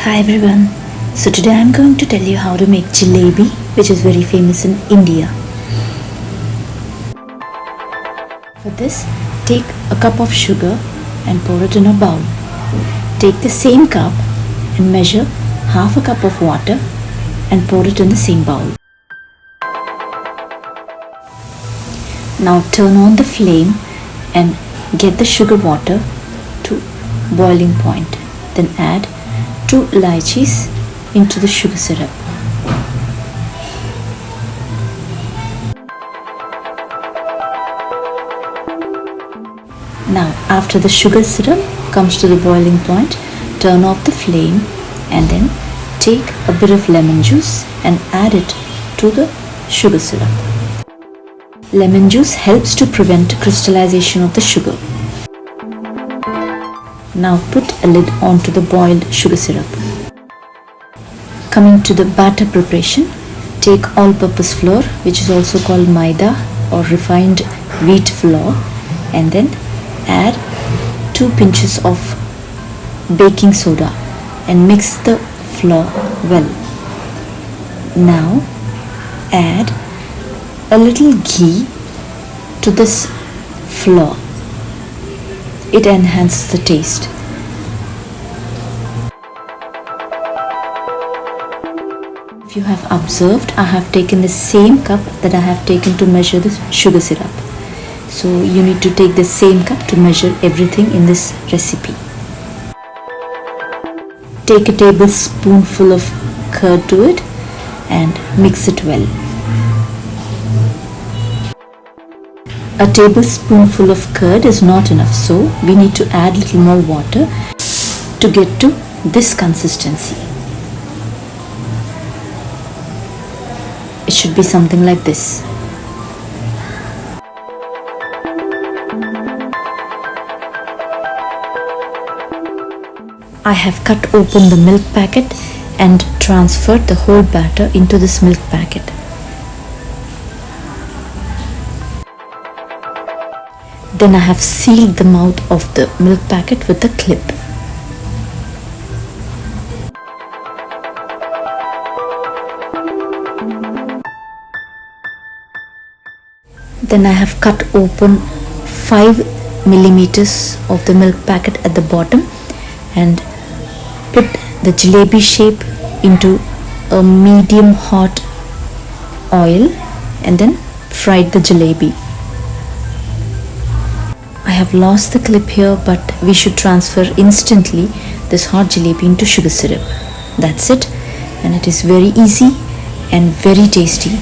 Hi everyone. So today I'm going to tell you how to make jalebi, which is very famous in India. For this, take a cup of sugar and pour it in a bowl. Take the same cup and measure half a cup of water and pour it in the same bowl. Now turn on the flame and get the sugar water to boiling point. Then add 2 elaichis into the sugar syrup. Now after the sugar syrup comes to the boiling point, turn off the flame and then take a bit of lemon juice and add it to the sugar syrup. Lemon juice helps to prevent crystallization of the sugar. Now put a lid onto the boiled sugar syrup. Coming to the batter preparation, take all-purpose flour, which is also called maida or refined wheat flour, and then add 2 pinches of baking soda and mix the flour well. Now add a little ghee to this flour. It enhances the taste. If you have observed, I have taken the same cup that I have taken to measure the sugar syrup. So you need to take the same cup to measure everything in this recipe. Take a tablespoonful of curd to it and mix it well. A tablespoonful of curd is not enough, so we need to add a little more water to get to this consistency. It should be something like this. I have cut open the milk packet and transferred the whole batter into this milk packet. Then I have sealed the mouth of the milk packet with a clip. Then I have cut open 5 millimeters of the milk packet at the bottom and put the jalebi shape into a medium hot oil and then fried the jalebi. I have lost the clip here, but we should transfer instantly this hot jalebi into sugar syrup. That's it, and it is very easy and very tasty.